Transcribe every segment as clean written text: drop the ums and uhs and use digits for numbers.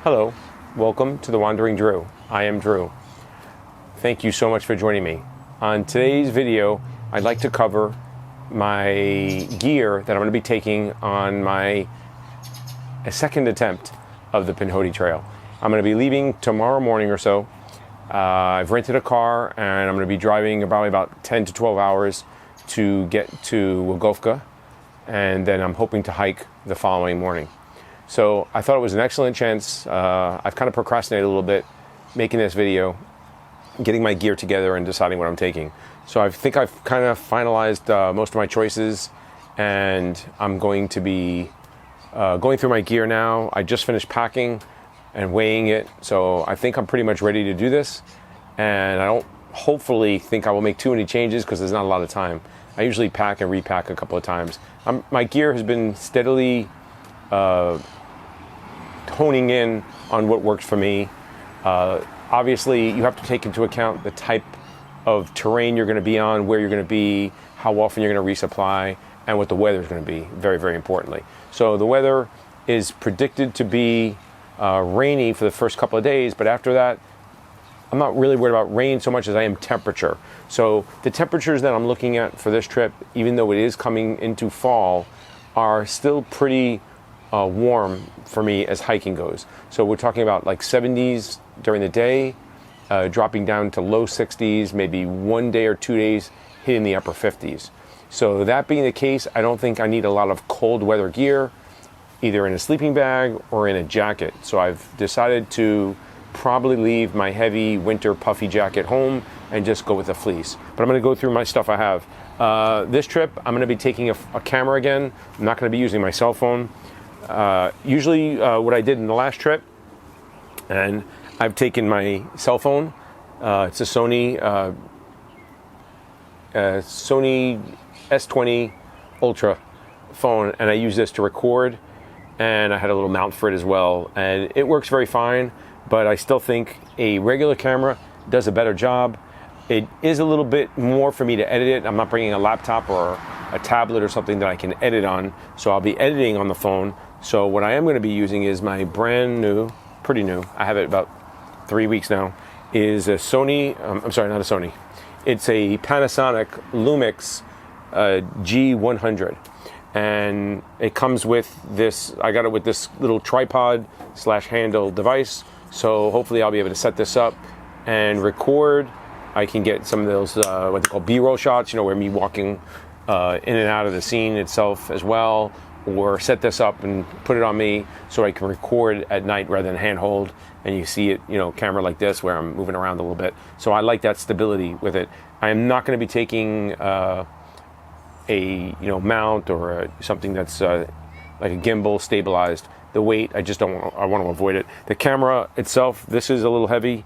Hello, welcome to The Wandering Drew. I am Drew. Thank you so much for joining me. On today's video, I'd like to cover my gear that I'm going to be taking on my second attempt of the Pinhoti Trail. I'm going to be leaving tomorrow morning or so. I've rented a car and I'm going to be driving probably about 10 to 12 hours to get to Wagofka, and then I'm hoping to hike the following morning. So I thought it was an excellent chance. I've kind of procrastinated a little bit making this video, getting my gear together and deciding what I'm taking. So I think I've kind of finalized most of my choices, and I'm going to be going through my gear now. I just finished packing and weighing it, so I think I'm pretty much ready to do this. And I don't hopefully think I will make too many changes because there's not a lot of time. I usually pack and repack a couple of times. My gear has been steadily honing in on what works for me. Obviously, you have to take into account the type of terrain you're going to be on, where you're going to be, how often you're going to resupply, and what the weather is going to be, very, very importantly. So the weather is predicted to be rainy for the first couple of days, but after that, I'm not really worried about rain so much as I am temperature. So the temperatures that I'm looking at for this trip, even though it is coming into fall, are still pretty warm for me as hiking goes. So we're talking about like 70s during the day, dropping down to low 60s, maybe 1 day or 2 days hitting the upper 50s. So that being the case, I don't think I need a lot of cold weather gear, either in a sleeping bag or in a jacket. So I've decided to probably leave my heavy winter puffy jacket home and just go with a fleece. But I'm going to go through my stuff I have. This trip, I'm going to be taking a camera again. I'm not going to be using my cell phone. Usually what I did in the last trip, and I've taken my cell phone. It's a Sony S20 Ultra phone, and I use this to record, and I had a little mount for it as well, and it works very fine, but I still think a regular camera does a better job. It is a little bit more for me to edit it. I'm not bringing a laptop or a tablet or something that I can edit on, so I'll be editing on the phone. So what I am going to be using is my brand new, pretty new, I have it about 3 weeks now, is a Sony, I'm sorry, not a Sony. It's a Panasonic Lumix G100. And it comes with this, I got it with this little tripod / handle device. So hopefully I'll be able to set this up and record. I can get some of those, what they call B-roll shots, you know, where me walking in and out of the scene itself as well, or set this up and put it on me so I can record at night rather than handhold, and you see it, you know, camera like this where I'm moving around a little bit. So I like that stability with it. I am not going to be taking a mount or something that's like a gimbal stabilized. The weight, I want to avoid it. The camera itself, this is a little heavy,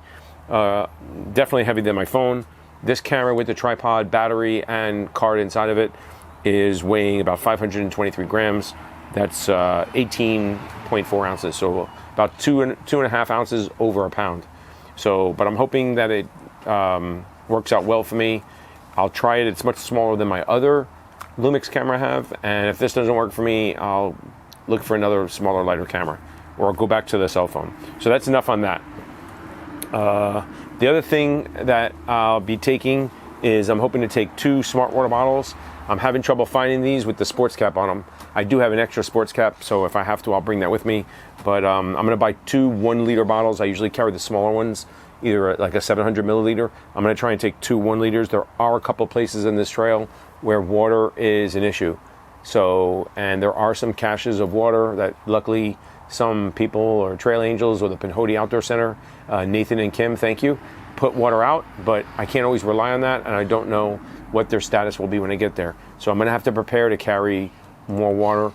definitely heavier than my phone. This camera with the tripod, battery, and card inside of it is weighing about 523 grams. That's 18.4 ounces, so about two and a half ounces over a pound. So, but I'm hoping that it works out well for me. I'll try it. It's much smaller than my other Lumix camera I have, and if this doesn't work for me, I'll look for another smaller, lighter camera, or I'll go back to the cell phone. So that's enough on that. The other thing that I'll be taking is I'm hoping to take 2 smart water bottles. I'm having trouble finding these with the sports cap on them. I do have an extra sports cap, so if I have to, I'll bring that with me. But I'm going to buy 2 1-liter bottles. I usually carry the smaller ones, either like a 700 milliliter. I'm going to try and take 2 1-liters. There are a couple places in this trail where water is an issue. So, and there are some caches of water that luckily some people or Trail Angels or the Pinhoti Outdoor Center, Nathan and Kim, thank you, put water out, but I can't always rely on that, and I don't know what their status will be when I get there. So I'm going to have to prepare to carry more water,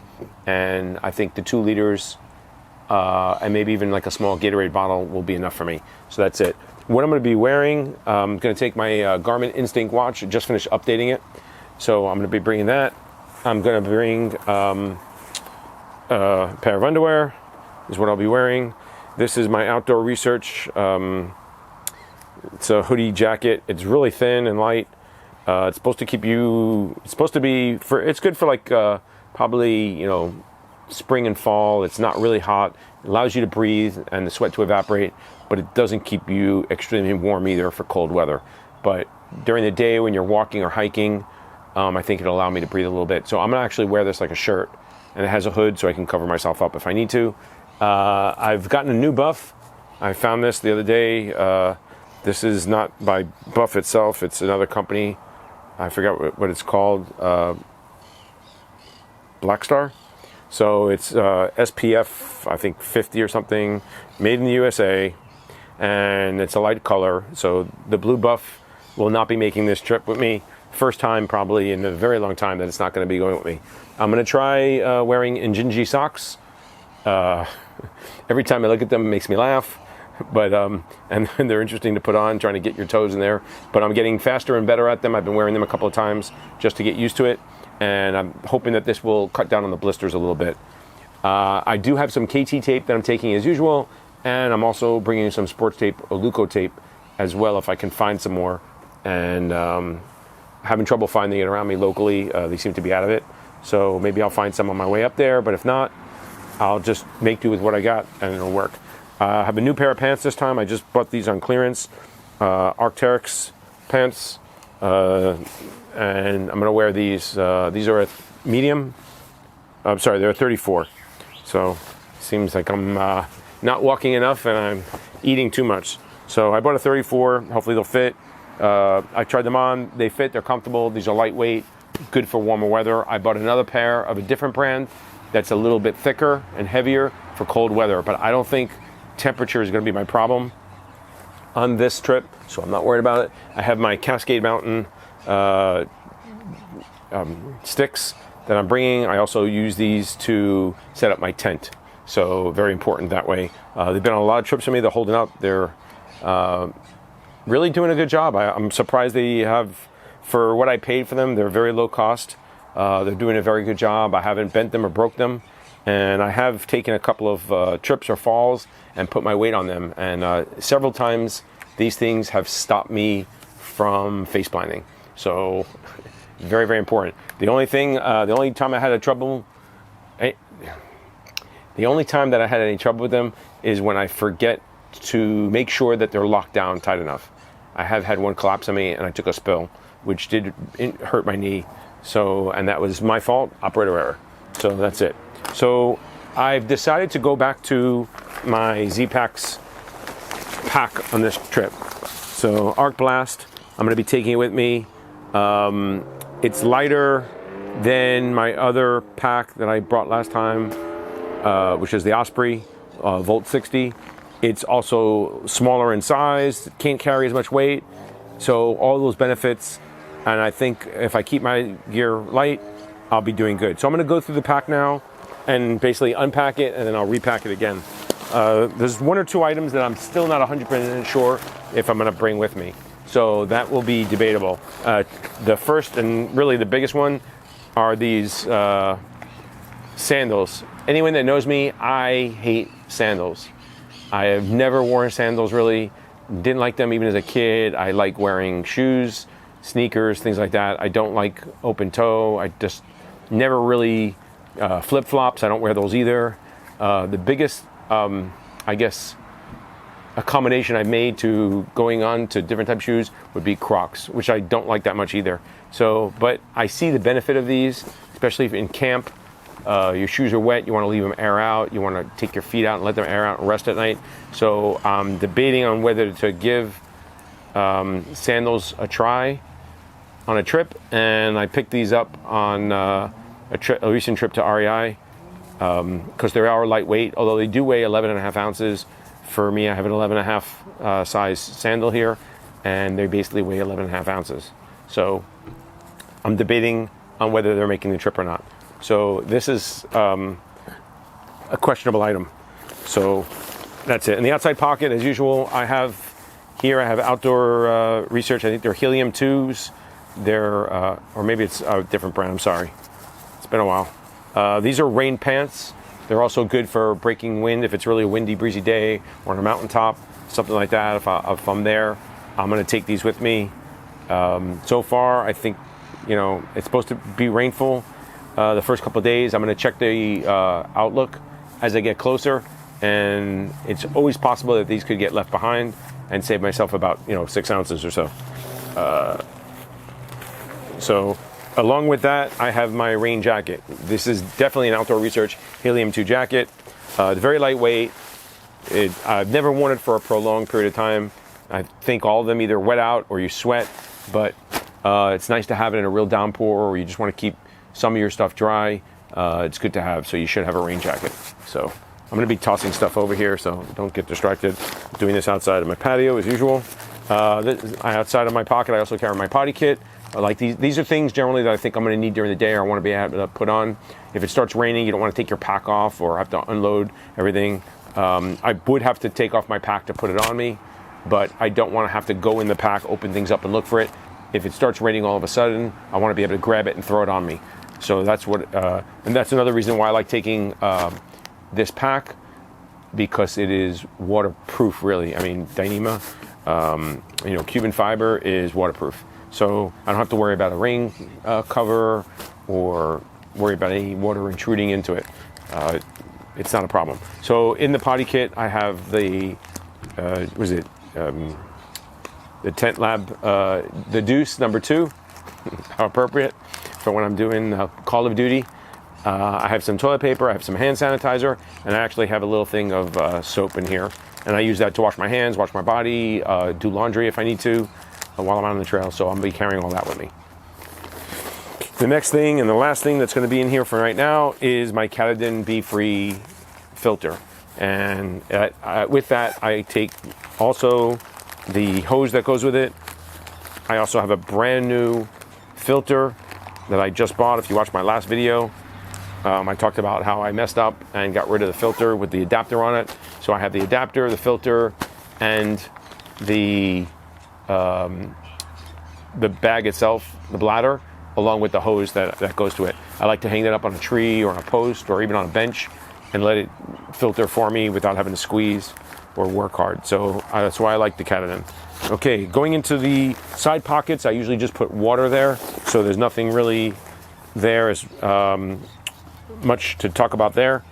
and I think the 2 liters and maybe even like a small Gatorade bottle will be enough for me. So that's it. What I'm going to be wearing, I'm going to take my Garmin Instinct watch. I just finished updating it, so I'm going to be bringing that. I'm going to bring a pair of underwear is what I'll be wearing. This is my outdoor research. It's a hoodie jacket. It's really thin and light. It's supposed to keep you, it's supposed to be, it's good for like probably, spring and fall. It's not really hot. It allows you to breathe and the sweat to evaporate, but it doesn't keep you extremely warm either for cold weather. But during the day when you're walking or hiking, I think it'll allow me to breathe a little bit. So I'm gonna actually wear this like a shirt, and it has a hood so I can cover myself up if I need to. I've gotten a new buff. I found this the other day. This is not by Buff itself. It's another company. I forgot what it's called. Black Star. So it's SPF, I think 50 or something, made in the USA, and it's a light color. So the blue buff will not be making this trip with me. First time probably in a very long time that it's not going to be going with me. I'm going to try wearing Injinji socks. Every time I look at them, it makes me laugh. But and they're interesting to put on, trying to get your toes in there. But I'm getting faster and better at them. I've been wearing them a couple of times just to get used to it. And I'm hoping that this will cut down on the blisters a little bit. I do have some KT tape that I'm taking as usual, and I'm also bringing some sports tape, Oluco tape, as well if I can find some more. And having trouble finding it around me locally. They seem to be out of it. So maybe I'll find some on my way up there, but if not, I'll just make do with what I got and it'll work. I have a new pair of pants this time. I just bought these on clearance, Arctaryx Pants. And I'm going to wear these. These are a medium. I'm sorry, they're a 34. So seems like I'm not walking enough and I'm eating too much. So I bought a 34. Hopefully they'll fit. I tried them on. They fit. They're comfortable. These are lightweight, good for warmer weather. I bought another pair of a different brand that's a little bit thicker and heavier for cold weather. But I don't think temperature is going to be my problem on this trip, so I'm not worried about it. I have my Cascade Mountain sticks that I'm bringing. I also use these to set up my tent, so very important that way. They've been on a lot of trips with me. They're holding up. They're really doing a good job. I'm surprised they have, for what I paid for them, they're very low cost. They're doing a very good job. I haven't bent them or broke them, and I have taken a couple of trips or falls and put my weight on them, and several times these things have stopped me from face blinding. So very, very important. The only time that I had any trouble with them is when I forget to make sure that they're locked down tight enough. I have had one collapse on me and I took a spill, which did hurt my knee. So, and that was my fault, operator error. So that's it. So I've decided to go back to my Zpax pack on this trip. So Arc Blast, I'm going to be taking it with me. It's lighter than my other pack that I brought last time, which is the Osprey Volt 60. It's also smaller in size, can't carry as much weight. So all those benefits, and I think if I keep my gear light, I'll be doing good. So I'm going to go through the pack now and basically unpack it, and then I'll repack it again. There's one or two items that I'm still not 100% sure if I'm going to bring with me. So that will be debatable. The first and really the biggest one are these sandals. Anyone that knows me, I hate sandals. I have never worn sandals really. Didn't like them even as a kid. I like wearing shoes, sneakers, things like that. I don't like open toe. I just never really flip-flops. I don't wear those either. The biggest, I guess, accommodation I've made to going on to different type of shoes would be Crocs, which I don't like that much either. So, but I see the benefit of these, especially if in camp. Your shoes are wet, you want to leave them air out, you want to take your feet out and let them air out and rest at night. So I'm debating on whether to give sandals a try on a trip, and I picked these up on a recent trip to REI because they are lightweight, although they do weigh 11.5 ounces. For me, I have an 11.5 size sandal here, and they basically weigh 11.5 ounces. So I'm debating on whether they're making the trip or not. So this is a questionable item. So that's it. In the outside pocket, as usual, I have outdoor research. I think they're Helium 2s. They're, or maybe it's a different brand. I'm sorry. It's been a while. These are rain pants. They're also good for breaking wind if it's really a windy, breezy day or on a mountaintop, something like that. If I'm there, I'm going to take these with me. So far, I think, it's supposed to be rainful. the first couple of days. I'm going to check the outlook as I get closer, and it's always possible that these could get left behind and save myself about 6 ounces or so. So along with that, I have my rain jacket. This is definitely an outdoor research helium 2 jacket. It's very lightweight. I've never worn it for a prolonged period of time. I think all of them either wet out or you sweat, but it's nice to have it in a real downpour, or you just want to keep some of your stuff dry. It's good to have, so you should have a rain jacket. So I'm going to be tossing stuff over here, so don't get distracted. I'm doing this outside of my patio as usual. Outside of my pocket, I also carry my Potty Kit. I like these are things generally that I think I'm going to need during the day, or I want to be able to put on. If it starts raining, you don't want to take your pack off or have to unload everything. I would have to take off my pack to put it on me, but I don't want to have to go in the pack, open things up, and look for it. If it starts raining all of a sudden, I want to be able to grab it and throw it on me. So that's what, and that's another reason why I like taking this pack, because it is waterproof, really. I mean, Dyneema, Cuban fiber is waterproof. So I don't have to worry about a rain cover or worry about any water intruding into it. It's not a problem. So in the Potty Kit, I have the, the Tent Lab, the Deuce #2, how appropriate for when I'm doing Call of Duty. I have some toilet paper, I have some hand sanitizer, and I actually have a little thing of soap in here. And I use that to wash my hands, wash my body, do laundry if I need to while I'm out on the trail. So I'm going to be carrying all that with me. The next thing and the last thing that's going to be in here for right now is my Kaladin B3 Filter. And with that, I take also the hose that goes with it. I also have a brand new filter that I just bought. If you watched my last video, I talked about how I messed up and got rid of the filter with the adapter on it. So I have the adapter, the filter, and the bag itself, the bladder, along with the hose that goes to it. I like to hang that up on a tree or on a post or even on a bench and let it filter for me without having to squeeze or work hard. So that's why I like the Kaladin. Okay, going into the side pockets, I usually just put water there, so there's nothing really there as much to talk about there.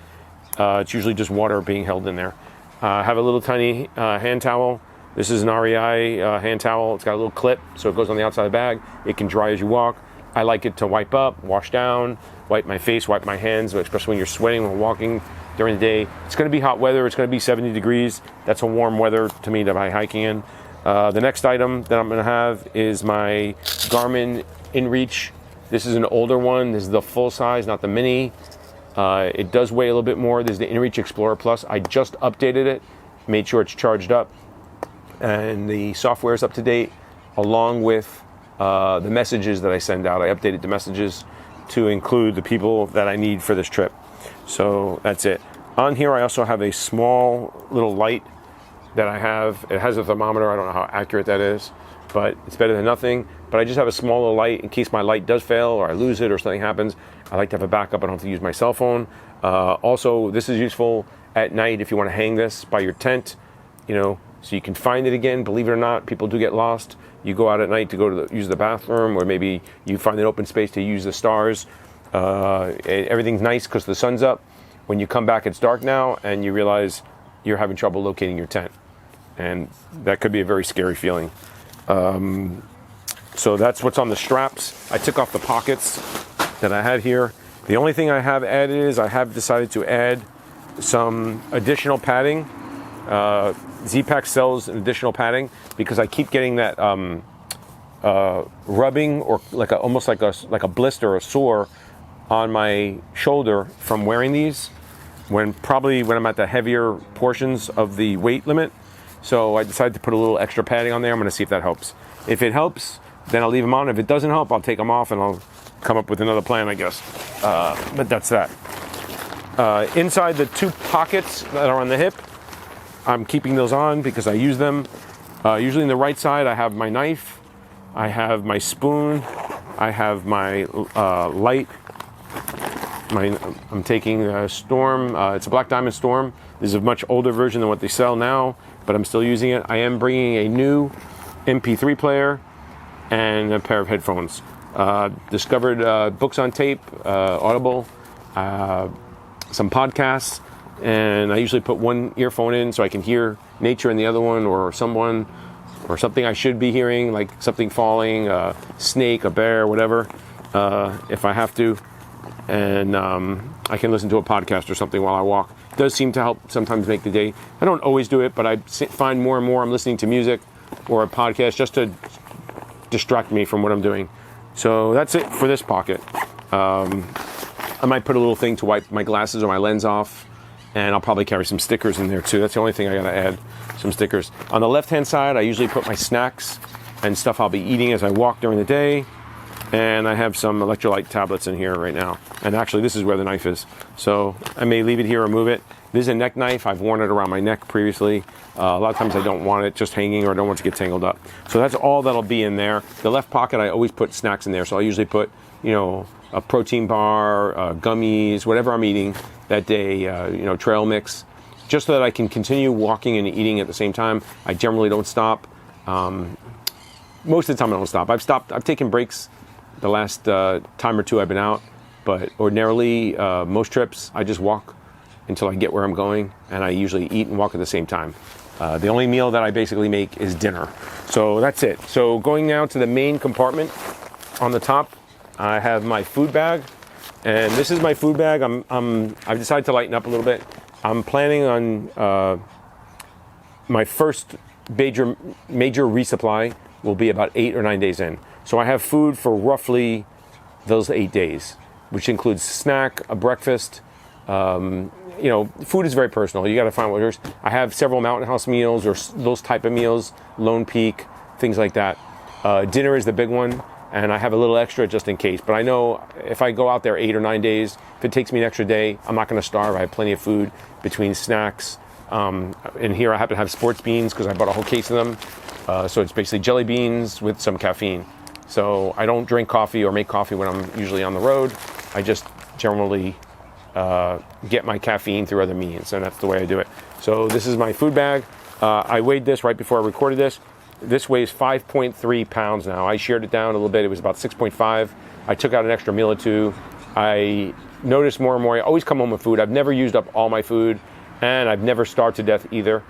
It's usually just water being held in there. I have a little tiny hand towel. This is an REI hand towel. It's got a little clip, so it goes on the outside of the bag. It can dry as you walk. I like it to wipe up, wash down, wipe my face, wipe my hands, especially when you're sweating when walking during the day. It's going to be hot weather. It's going to be 70 degrees. That's a warm weather to me to be hiking in. The next item that I'm going to have is my Garmin Inreach. This is an older one. This is the full size, not the mini. It does weigh a little bit more. This is the Inreach Explorer Plus. I just updated it, made sure it's charged up, and the software is up to date, along with the messages that I send out. I updated the messages to include the people that I need for this trip. So that's it. On here, I also have a small little light that I have. It has a thermometer. I don't know how accurate that is, but it's better than nothing. But I just have a small little light in case my light does fail or I lose it or something happens. I like to have a backup. I don't have to use my cell phone. Also, this is useful at night if you want to hang this by your tent, so you can find it again. Believe it or not, people do get lost. You go out at night to go to use the bathroom, or maybe you find an open space to use the stars. Everything's nice because the sun's up. When you come back, it's dark now, and you realize you're having trouble locating your tent. And that could be a very scary feeling. So that's what's on the straps. I took off the pockets that I had here. The only thing I have added is I have decided to add some additional padding. Zpax sells an additional padding because I keep getting that rubbing or almost like a blister or sore on my shoulder from wearing these when I'm at the heavier portions of the weight limit. So I decided to put a little extra padding on there. I'm going to see if that helps. If it helps, then I'll leave them on. If it doesn't help, I'll take them off and I'll come up with another plan, I guess. But that's that. Inside the two pockets that are on the hip, I'm keeping those on because I use them. Usually in the right side, I have my knife, I have my spoon, I have my light. I'm taking a Storm. It's a Black Diamond Storm. This is a much older version than what they sell now, but I'm still using it. I am bringing a new MP3 player and a pair of headphones. Discovered books on tape, Audible, some podcasts, and I usually put one earphone in so I can hear nature in the other one, or someone, or something I should be hearing, like something falling, a snake, a bear, whatever, if I have to. And I can listen to a podcast or something while I walk. It does seem to help sometimes make the day. I don't always do it, but I find more and more I'm listening to music or a podcast just to distract me from what I'm doing. So that's it for this pocket. I might put a little thing to wipe my glasses or my lens off, and I'll probably carry some stickers in there too. That's the only thing I gotta add, some stickers. On the left-hand side, I usually put my snacks and stuff I'll be eating as I walk during the day. And I have some electrolyte tablets in here right now. And actually, this is where the knife is. So I may leave it here or move it. This is a neck knife. I've worn it around my neck previously. A lot of times I don't want it just hanging, or I don't want it to get tangled up. So that's all that'll be in there. The left pocket, I always put snacks in there. So I usually put, a protein bar, gummies, whatever I'm eating that day, trail mix, just so that I can continue walking and eating at the same time. I generally don't stop. Most of the time I don't stop. I've taken breaks the last time or two I've been out, but ordinarily, most trips, I just walk until I get where I'm going, and I usually eat and walk at the same time. The only meal that I basically make is dinner. So that's it. So going now to the main compartment on the top, I have my food bag, and this is my food bag. I've decided to lighten up a little bit. I'm planning on my first major resupply will be about 8 or 9 days in. So I have food for roughly those 8 days, which includes snack, a breakfast. Food is very personal. You got to find what yours. I have several Mountain House meals or those type of meals, Lone Peak, things like that. Dinner is the big one, and I have a little extra just in case. But I know if I go out there 8 or 9 days, if it takes me an extra day, I'm not going to starve. I have plenty of food between snacks. In here I happen to have sports beans because I bought a whole case of them. So it's basically jelly beans with some caffeine. So I don't drink coffee or make coffee when I'm usually on the road. I just generally get my caffeine through other means, and that's the way I do it. So this is my food bag. I weighed this right before I recorded this. This weighs 5.3 pounds now. I shared it down a little bit. It was about 6.5. I took out an extra meal or two. I noticed more and more, I always come home with food. I've never used up all my food, and I've never starved to death either.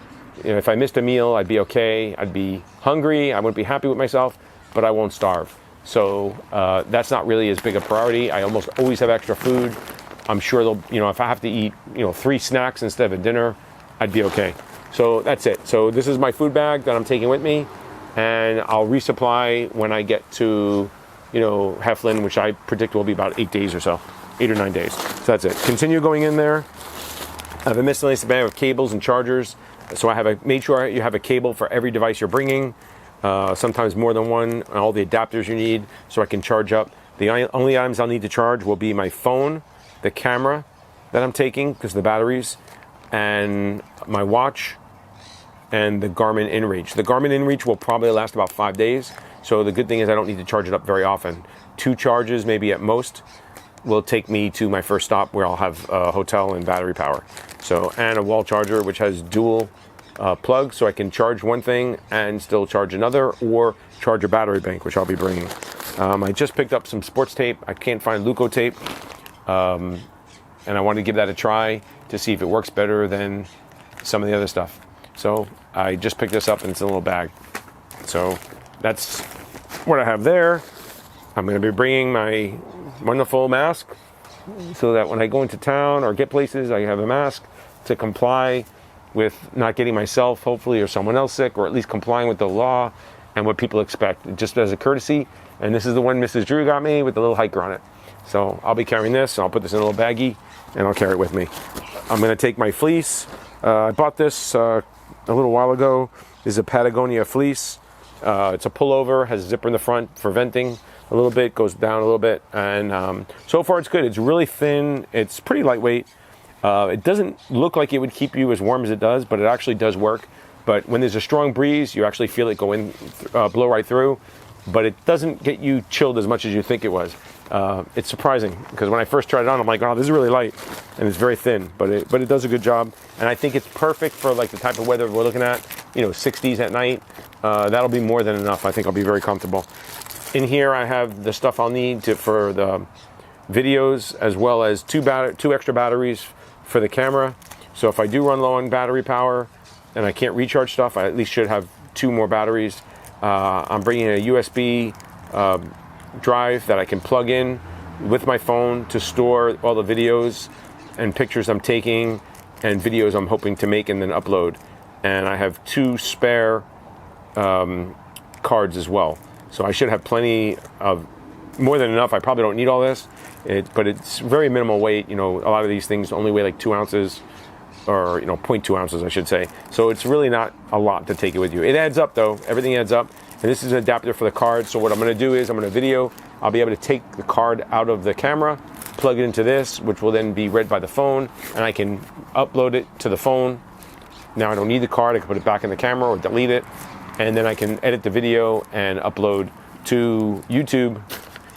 If I missed a meal, I'd be okay. I'd be hungry. I wouldn't be happy with myself, but I won't starve. So that's not really as big a priority. I almost always have extra food. I'm sure they'll, if I have to eat, 3 snacks instead of a dinner, I'd be okay. So that's it. So this is my food bag that I'm taking with me, and I'll resupply when I get to, Heflin, which I predict will be about 8 days or so, 8 or 9 days. So that's it. Continue going in there. I have a miscellaneous bag of cables and chargers. So I have made sure you have a cable for every device you're bringing. Sometimes more than one, and all the adapters you need so I can charge up. The only items I'll need to charge will be my phone, the camera that I'm taking because of the batteries, and my watch, and the Garmin Inreach. The Garmin Inreach will probably last about 5 days, so the good thing is I don't need to charge it up very often. 2 charges, maybe at most, will take me to my first stop where I'll have a hotel and battery power. So, and a wall charger which has dual plug, so I can charge one thing and still charge another, or charge a battery bank, which I'll be bringing. I just picked up some sports tape. I can't find Luco tape, and I want to give that a try to see if it works better than some of the other stuff. So I just picked this up, and it's in a little bag. So that's what I have there. I'm going to be bringing my wonderful mask so that when I go into town or get places, I have a mask to comply with not getting myself, hopefully, or someone else sick, or at least complying with the law and what people expect, just as a courtesy. And this is the one Mrs. Drew got me with the little hiker on it. So I'll be carrying this, and I'll put this in a little baggie, and I'll carry it with me. I'm going to take my fleece. I bought this a little while ago. This is a Patagonia Fleece. It's a pullover, has a zipper in the front for venting a little bit, goes down a little bit, and so far it's good. It's really thin. It's pretty lightweight. It doesn't look like it would keep you as warm as it does, but it actually does work. But when there's a strong breeze, you actually feel it go in, blow right through, but it doesn't get you chilled as much as you think it was. It's surprising, because when I first tried it on, I'm like, oh, this is really light, and it's very thin, but it does a good job. And I think it's perfect for like the type of weather we're looking at, 60s at night. That'll be more than enough. I think I'll be very comfortable. In here I have the stuff I'll need for the videos, as well as two extra batteries for the camera. So if I do run low on battery power and I can't recharge stuff, I at least should have 2 more batteries. I'm bringing a USB drive that I can plug in with my phone to store all the videos and pictures I'm taking and videos I'm hoping to make and then upload. And I have 2 spare cards as well. So I should have plenty of, more than enough. I probably don't need all this, but it's very minimal weight. You know, a lot of these things only weigh like 2 ounces, or 0.2 ounces, I should say. So it's really not a lot to take it with you. It adds up though, everything adds up. And this is an adapter for the card. So what I'm gonna do is I'm gonna video, I'll be able to take the card out of the camera, plug it into this, which will then be read by the phone, and I can upload it to the phone. Now I don't need the card, I can put it back in the camera or delete it, and then I can edit the video and upload to YouTube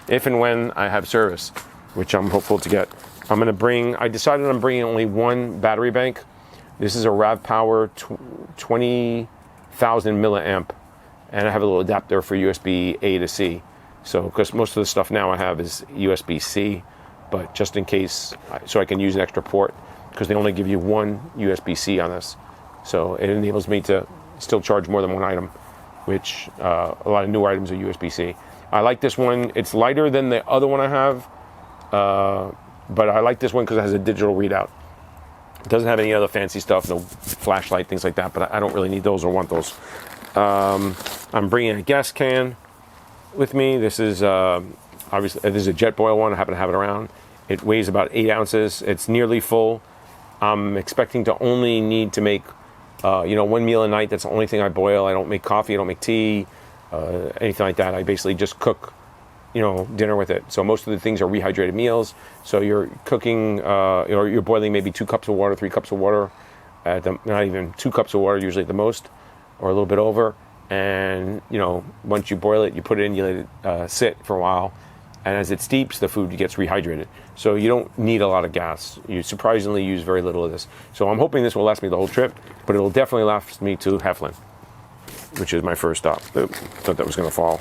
if and when I have service, which I'm hopeful to get. I decided I'm bringing only 1 battery bank. This is a RAV Power 20,000 milliamp, and I have a little adapter for USB A to C. So, because most of the stuff now I have is USB-C, but just in case, so I can use an extra port, because they only give you 1 USB-C on this. So it enables me to still charge more than 1 item, which a lot of newer items are USB-C. I like this one. It's lighter than the other one I have, but I like this one because it has a digital readout. It doesn't have any other fancy stuff, no flashlight, things like that, but I don't really need those or want those. I'm bringing a gas can with me. This is obviously, this is a Jetboil one. I happen to have it around. It weighs about 8 ounces. It's nearly full. I'm expecting to only need to make 1 meal a night. That's the only thing I boil. I don't make coffee, I don't make tea, anything like that. I basically just cook, dinner with it. So most of the things are rehydrated meals. So you're cooking, or you're boiling maybe 2 cups of water, 3 cups of water, not even 2 cups of water usually at the most, or a little bit over. And once you boil it, you put it in, you let it sit for a while, and as it steeps, the food gets rehydrated. So you don't need a lot of gas. You surprisingly use very little of this. So I'm hoping this will last me the whole trip, but it will definitely last me to Heflin, which is my first stop. Oops, thought that was going to fall.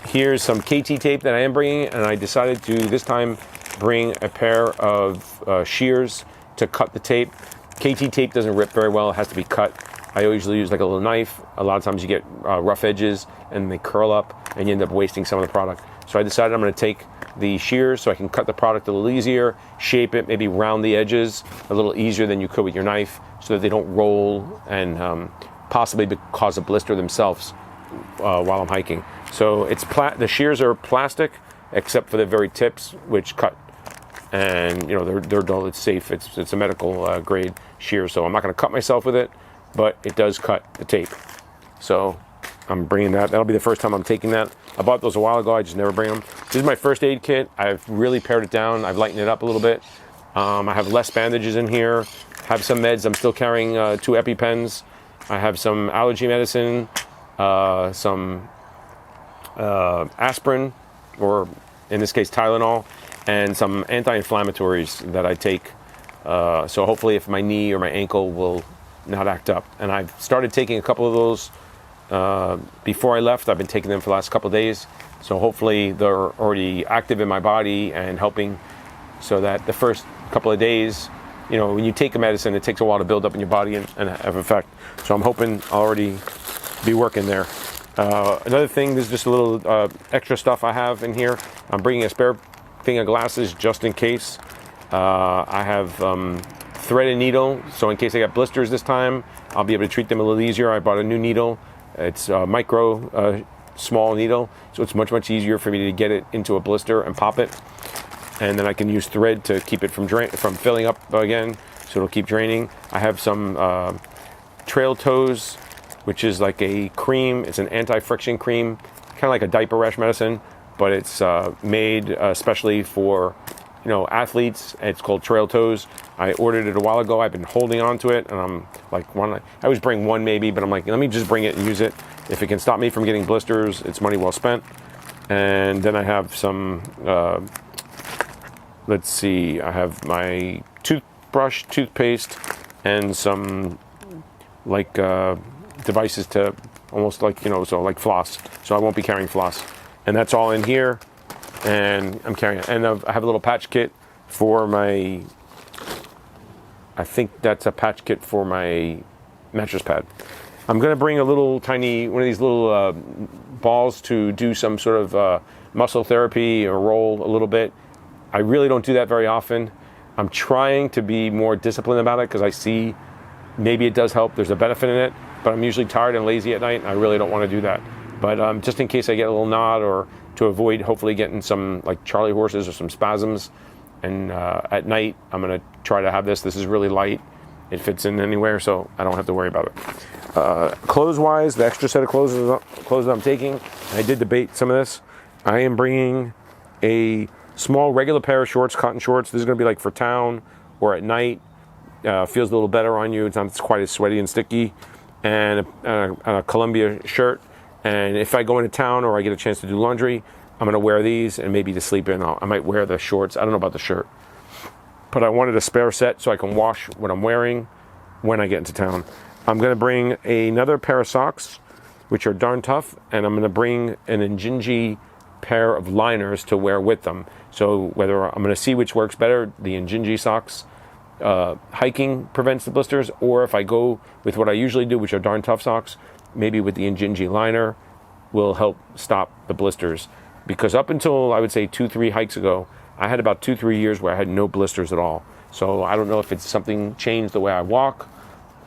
Here's some KT tape that I am bringing, and I decided to this time bring a pair of shears to cut the tape. KT tape doesn't rip very well. It has to be cut. I usually use like a little knife. A lot of times you get rough edges and they curl up and you end up wasting some of the product. So I decided I'm going to take the shears so I can cut the product a little easier, shape it, maybe round the edges a little easier than you could with your knife, so that they don't roll and possibly cause a blister themselves while I'm hiking. So it's the shears are plastic except for the very tips, which cut. And they're dull. It's safe. It's a medical grade shear, so I'm not going to cut myself with it, but it does cut the tape. So I'm bringing that. That'll be the first time I'm taking that. I bought those a while ago. I just never bring them. This is my first aid kit. I've really pared it down. I've lightened it up a little bit. I have less bandages in here. Have some meds. I'm still carrying 2 EpiPens. I have some allergy medicine, some aspirin, or in this case Tylenol, and some anti-inflammatories that I take. So hopefully if my knee or my ankle will not act up. And I've started taking a couple of those before I left. I've been taking them for the last couple of days. So hopefully they're already active in my body and helping, so that the first couple of days, when you take a medicine, it takes a while to build up in your body and have effect. So I'm hoping I'll already be working there. Another thing, there's just a little extra stuff I have in here. I'm bringing a spare thing of glasses just in case. I have thread and needle, so in case I got blisters this time, I'll be able to treat them a little easier. I bought a new needle. It's a micro, small needle, so it's much, much easier for me to get it into a blister and pop it. And then I can use thread to keep it from filling up again, so it'll keep draining. I have some Trail Toes, which is like a cream. It's an anti-friction cream, kind of like a diaper rash medicine, but it's made especially for athletes. It's called Trail Toes. I ordered it a while ago. I've been holding on to it, and I'm like, I always bring one maybe, but I'm like, let me just bring it and use it. If it can stop me from getting blisters, it's money well spent. And then I have some, let's see, I have my toothbrush, toothpaste, and some devices to almost like, you know, so like floss. So I won't be carrying floss. And that's all in here. And I'm carrying it. And I have a little patch kit for my, I think that's a patch kit for my mattress pad. I'm going to bring a little tiny, one of these little balls to do some sort of muscle therapy or roll a little bit. I really don't do that very often. I'm trying to be more disciplined about it because I see maybe it does help. There's a benefit in it, but I'm usually tired and lazy at night, and I really don't want to do that. But just in case I get a little nod, or to avoid hopefully getting some like Charlie horses or some spasms, and at night I'm going to try to have this. This is really light. It fits in anywhere, so I don't have to worry about it. Clothes-wise, the extra set of clothes that I'm taking, I did debate some of this. I am bringing a small regular pair of shorts, cotton shorts. This is going to be like for town or at night. Feels a little better on you. It's not quite as sweaty and sticky. And a Columbia shirt. And if I go into town or I get a chance to do laundry, I'm going to wear these, and maybe to sleep in, I might wear the shorts. I don't know about the shirt. But I wanted a spare set so I can wash what I'm wearing when I get into town. I'm going to bring another pair of socks, which are darn tough, and I'm going to bring an Injinji pair of liners to wear with them. So whether I'm going to see which works better, the Injinji socks, hiking prevents the blisters, or if I go with what I usually do, which are darn tough socks, maybe with the Injinji liner will help stop the blisters. Because up until, I would say, 2-3 hikes ago, I had about 2-3 years where I had no blisters at all. So I don't know if it's something changed the way I walk,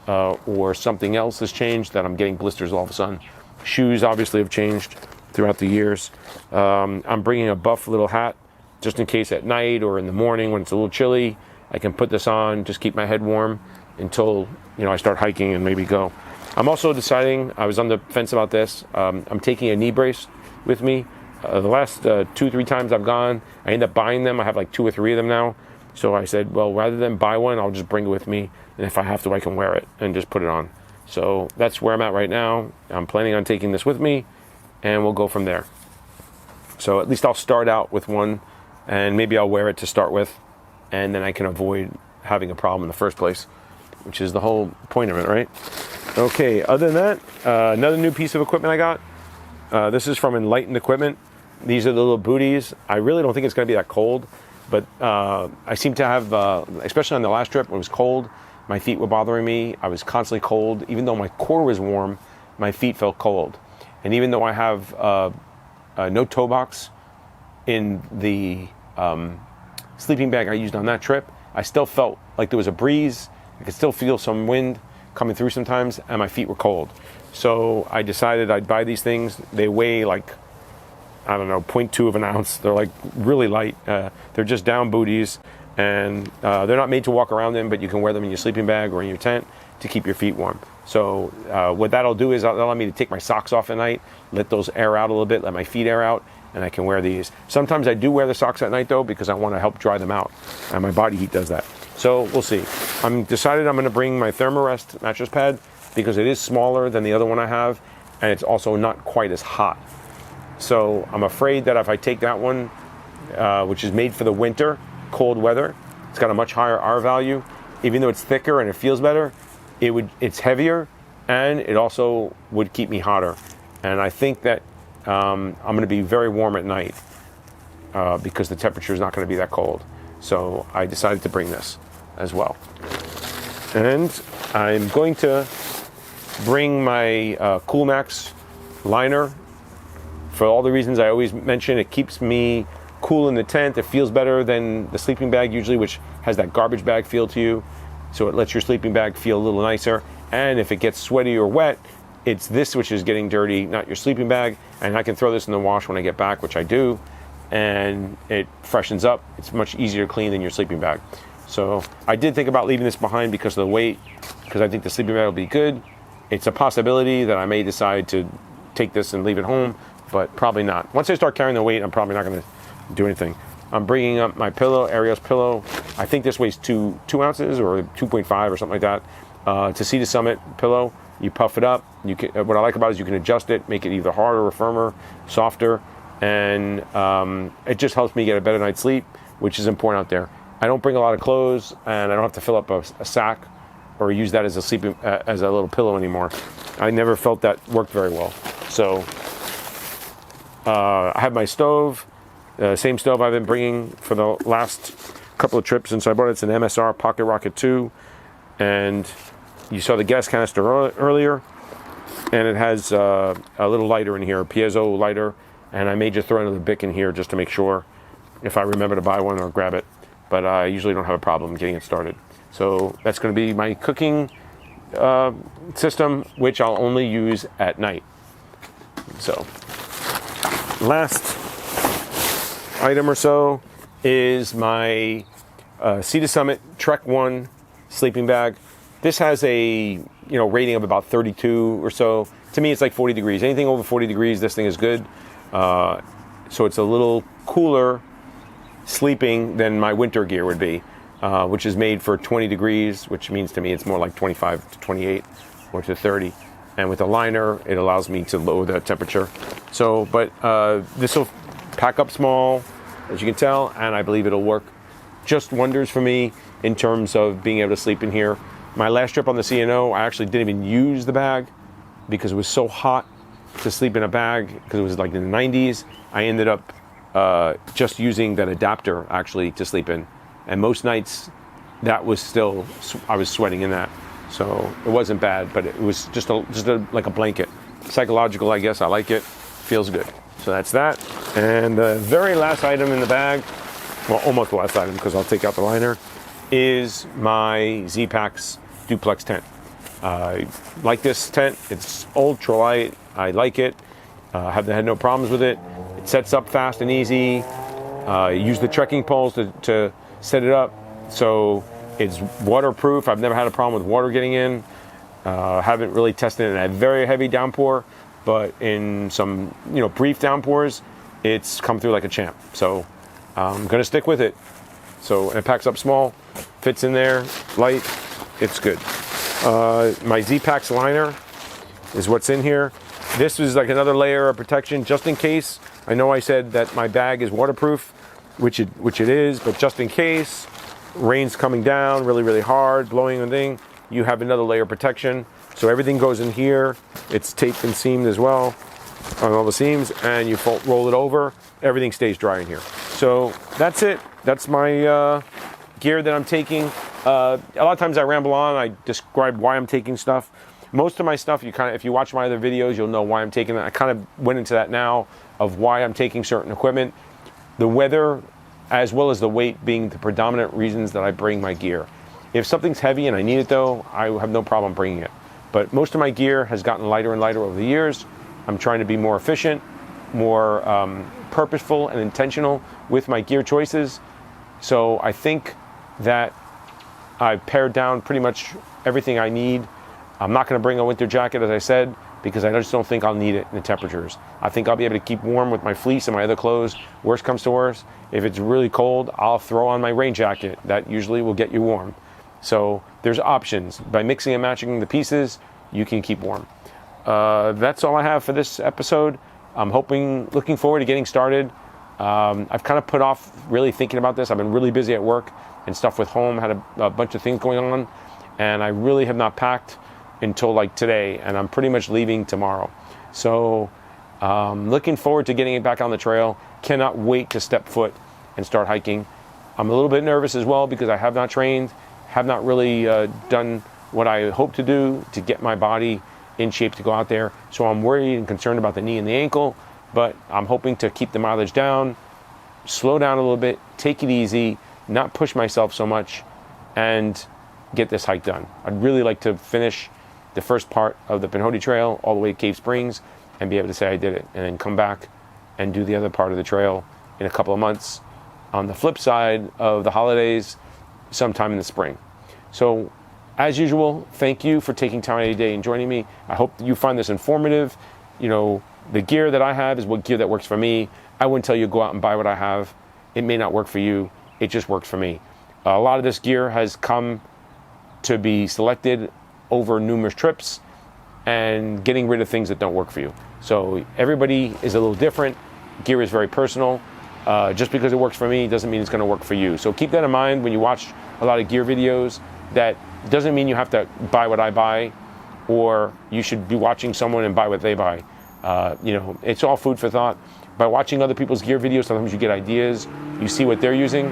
or something else has changed that I'm getting blisters all of a sudden. Shoes obviously have changed throughout the years. I'm bringing a buff little hat just in case at night or in the morning when it's a little chilly. I can put this on, just keep my head warm until, you know, I start hiking and maybe go. I'm also deciding, I was on the fence about this, I'm taking a knee brace with me. The last 2-3 times I've gone, I end up buying them. I have like 2 or 3 of them now. So I said, well, rather than buy one, I'll just bring it with me. And if I have to, I can wear it and just put it on. So that's where I'm at right now. I'm planning on taking this with me, and we'll go from there. So at least I'll start out with one, and maybe I'll wear it to start with, and then I can avoid having a problem in the first place, which is the whole point of it, right? Okay, other than that, another new piece of equipment I got. This is from Enlightened equipment. These are the little booties. I really don't think it's going to be that cold, but I seem to have, especially on the last trip when it was cold, my feet were bothering me. I was constantly cold. Even though my core was warm, my feet felt cold. And even though I have no toe box in the sleeping bag I used on that trip, I still felt like there was a breeze. I could still feel some wind coming through sometimes, and my feet were cold. So I decided I'd buy these things. They weigh like, I don't know, 0.2 of an ounce. They're like really light. They're just down booties, and they're not made to walk around in, but you can wear them in your sleeping bag or in your tent to keep your feet warm. So what that'll do is allow me to take my socks off at night, let those air out a little bit, let my feet air out, and I can wear these. Sometimes I do wear the socks at night though, because I want to help dry them out, and my body heat does that. So we'll see. I'm decided I'm going to bring my Therm-A-Rest mattress pad because it is smaller than the other one I have, and it's also not quite as hot. So I'm afraid that if I take that one, which is made for the winter, cold weather, it's got a much higher R value. Even though it's thicker and it feels better, it's heavier, and it also would keep me hotter. And I think that I'm going to be very warm at night because the temperature is not going to be that cold. So I decided to bring this as well. And I'm going to bring my CoolMax liner for all the reasons I always mention. It keeps me cool in the tent. It feels better than the sleeping bag usually, which has that garbage bag feel to you. So it lets your sleeping bag feel a little nicer. And if it gets sweaty or wet, it's this which is getting dirty, not your sleeping bag. And I can throw this in the wash when I get back, which I do. And it freshens up. It's much easier to clean than your sleeping bag. So I did think about leaving this behind because of the weight, because I think the sleeping bag will be good. It's a possibility that I may decide to take this and leave it home, but probably not. Once I start carrying the weight, I'm probably not going to do anything. I'm bringing up my pillow, Ariel's pillow. I think this weighs 2 ounces or 2.5 or something like that. To Sea to Summit pillow, you puff it up. You can, what I like about it is you can adjust it, make it either harder or firmer, softer, and it just helps me get a better night's sleep, which is important out there. I don't bring a lot of clothes, and I don't have to fill up a sack or use that as a sleeping as a little pillow anymore. I never felt that worked very well. So I have my stove, same stove I've been bringing for the last couple of trips since I bought it. It's an MSR Pocket Rocket 2, and you saw the gas canister earlier, and it has a little lighter in here, a piezo lighter, and I may just throw another Bic in here just to make sure if I remember to buy one or grab it, but I usually don't have a problem getting it started. So that's going to be my cooking system, which I'll only use at night. So last item or so is my Sea to Summit Trek 1 sleeping bag. This has a rating of about 32 or so. To me, it's like 40 degrees. Anything over 40 degrees, this thing is good. So it's a little cooler sleeping than my winter gear would be, which is made for 20 degrees, which means to me it's more like 25 to 28 or to 30. And with a liner, it allows me to lower the temperature. So, but this will pack up small, as you can tell, and I believe it'll work just wonders for me in terms of being able to sleep in here. My last trip on the C&O, I actually didn't even use the bag because it was so hot to sleep in a bag, because it was like in the 90s. I ended up just using that adapter actually to sleep in. And most nights, that was still, I was sweating in that. So it wasn't bad, but it was just like a blanket. Psychological, I guess. I like it. Feels good. So that's that. And the very last item in the bag, well, almost the last item because I'll take out the liner, is my Zpax Duplex tent. I like this tent. It's ultralight. I like it. Have had no problems with it. It sets up fast and easy. Use the trekking poles to set it up. So it's waterproof. I've never had a problem with water getting in. Haven't really tested it in a very heavy downpour, but in some brief downpours, it's come through like a champ. So I'm gonna stick with it. So, and it packs up small, fits in there, light. It's good. My Zpax liner is what's in here. This is like another layer of protection just in case. I know I said that my bag is waterproof, which it is, but just in case rain's coming down really, really hard, blowing and thing, you have another layer of protection. So everything goes in here. It's taped and seamed as well on all the seams, and you roll it over. Everything stays dry in here. So that's it. That's my gear that I'm taking. A lot of times I ramble on. I describe why I'm taking stuff. Most of my stuff, if you watch my other videos, you'll know why I'm taking it. I kind of went into that now of why I'm taking certain equipment. The weather, as well as the weight, being the predominant reasons that I bring my gear. If something's heavy and I need it though, I have no problem bringing it. But most of my gear has gotten lighter and lighter over the years. I'm trying to be more efficient, more purposeful and intentional with my gear choices. So I think that I've pared down pretty much everything I need. I'm not going to bring a winter jacket, as I said, because I just don't think I'll need it in the temperatures. I think I'll be able to keep warm with my fleece and my other clothes. Worst comes to worst, if it's really cold, I'll throw on my rain jacket. That usually will get you warm. So there's options. By mixing and matching the pieces, you can keep warm. That's all I have for this episode. I'm looking forward to getting started. I've kind of put off really thinking about this. I've been really busy at work and stuff with home, had a bunch of things going on, and I really have not packed until like today, and I'm pretty much leaving tomorrow. So looking forward to getting it back on the trail. Cannot wait to step foot and start hiking. I'm a little bit nervous as well because I have not trained, have not really done what I hope to do to get my body in shape to go out there. So I'm worried and concerned about the knee and the ankle, but I'm hoping to keep the mileage down, slow down a little bit, take it easy, not push myself so much, and get this hike done. I'd really like to finish the first part of the Pinhoti Trail all the way to Cave Springs and be able to say I did it, and then come back and do the other part of the trail in a couple of months on the flip side of the holidays sometime in the spring. So as usual, thank you for taking time out of your day and joining me. I hope you find this informative. The gear that I have is what gear that works for me. I wouldn't tell you go out and buy what I have. It may not work for you. It just works for me. A lot of this gear has come to be selected over numerous trips and getting rid of things that don't work for you. So everybody is a little different. Gear is very personal. Just because it works for me doesn't mean it's going to work for you. So keep that in mind when you watch a lot of gear videos. That doesn't mean you have to buy what I buy or you should be watching someone and buy what they buy. You know, it's all food for thought. By watching other people's gear videos, sometimes you get ideas, you see what they're using,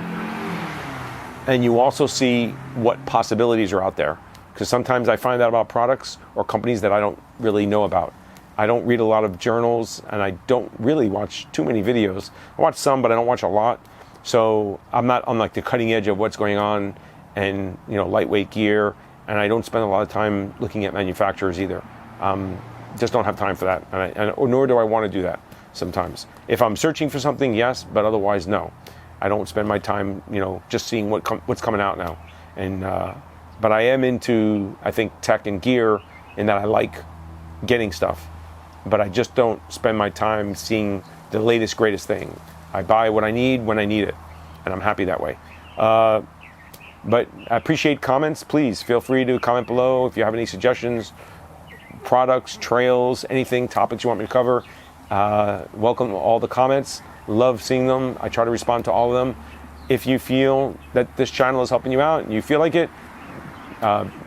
and you also see what possibilities are out there. Because sometimes I find out about products or companies that I don't really know about. I don't read a lot of journals, and I don't really watch too many videos. I watch some, but I don't watch a lot. So I'm not on like the cutting edge of what's going on and, you know, lightweight gear, and I don't spend a lot of time looking at manufacturers either. Just don't have time for that, or nor do I want to do that sometimes. If I'm searching for something, yes, but otherwise, no. I don't spend my time, you know, just seeing what's coming out now. And but I am into, I think, tech and gear in that I like getting stuff, but I just don't spend my time seeing the latest, greatest thing. I buy what I need when I need it, and I'm happy that way. But I appreciate comments. Please feel free to comment below if you have any suggestions, products, trails, anything, topics you want me to cover. Welcome all the comments. Love seeing them. I try to respond to all of them. If you feel that this channel is helping you out and you feel like it,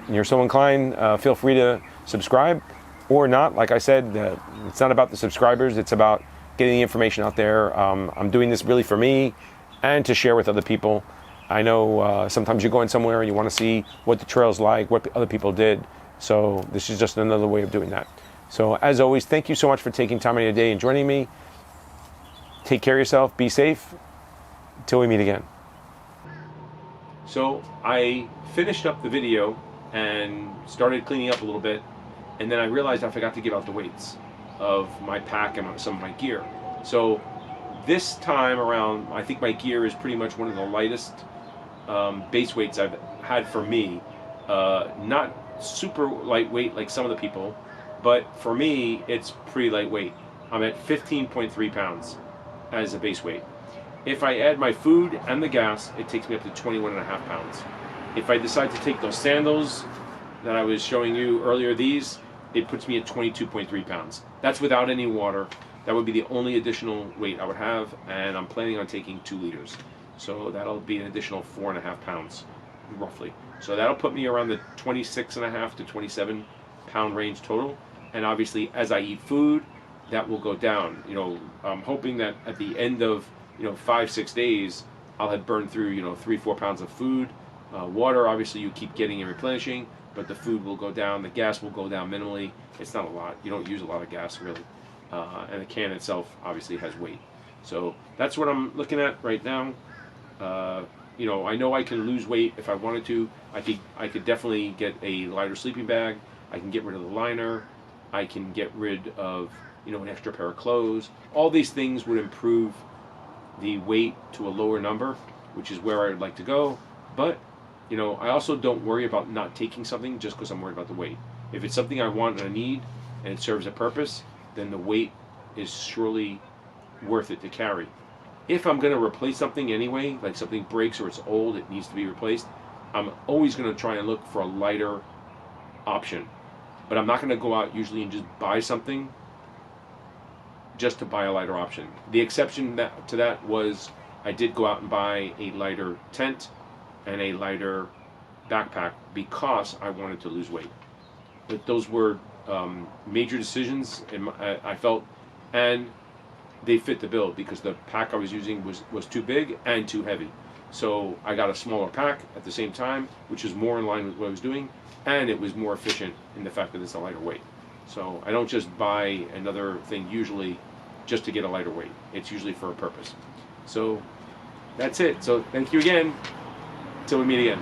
you're so inclined, feel free to subscribe or not. Like I said, it's not about the subscribers. It's about getting the information out there. I'm doing this really for me and to share with other people. I know sometimes you're going somewhere and you want to see what the trail's like, what other people did. So this is just another way of doing that. So as always, thank you so much for taking time out of your day and joining me. Take care of yourself, be safe, till we meet again. So I finished up the video and started cleaning up a little bit, and then I realized I forgot to give out the weights of my pack and some of my gear. So this time around, I think my gear is pretty much one of the lightest base weights I've had for me. Not super lightweight like some of the people, but for me, it's pretty lightweight. I'm at 15.3 pounds as a base weight. If I add my food and the gas, it takes me up to 21.5 pounds. If I decide to take those sandals that I was showing you earlier, these, it puts me at 22.3 pounds. That's without any water. That would be the only additional weight I would have, and I'm planning on taking 2 liters. So that'll be an additional 4.5 pounds, roughly. So that'll put me around the 26.5 to 27 pound range total. And obviously, as I eat food, that will go down. You know, I'm hoping that at the end of 5-6 days, I'll have burned through 3-4 pounds of food. Water, obviously, you keep getting and replenishing, but the food will go down. The gas will go down minimally. It's not a lot. You don't use a lot of gas really, and the can itself obviously has weight. So that's what I'm looking at right now. I know I can lose weight if I wanted to. I could definitely get a lighter sleeping bag. I can get rid of the liner. I can get rid of an extra pair of clothes. All these things would improve the weight to a lower number, which is where I would like to go. But I also don't worry about not taking something just because I'm worried about the weight. If it's something I want and I need and it serves a purpose, then the weight is surely worth it to carry. If I'm going to replace something anyway, like something breaks or it's old, it needs to be replaced, I'm always going to try and look for a lighter option. But I'm not going to go out usually and just buy something just to buy a lighter option. The exception to that was I did go out and buy a lighter tent and a lighter backpack because I wanted to lose weight. But those were major decisions, I felt, and they fit the bill because the pack I was using was too big and too heavy. So I got a smaller pack at the same time, which is more in line with what I was doing, and it was more efficient in the fact that it's a lighter weight. So I don't just buy another thing usually just to get a lighter weight. It's usually for a purpose. So that's it. So thank you again. Till we meet again.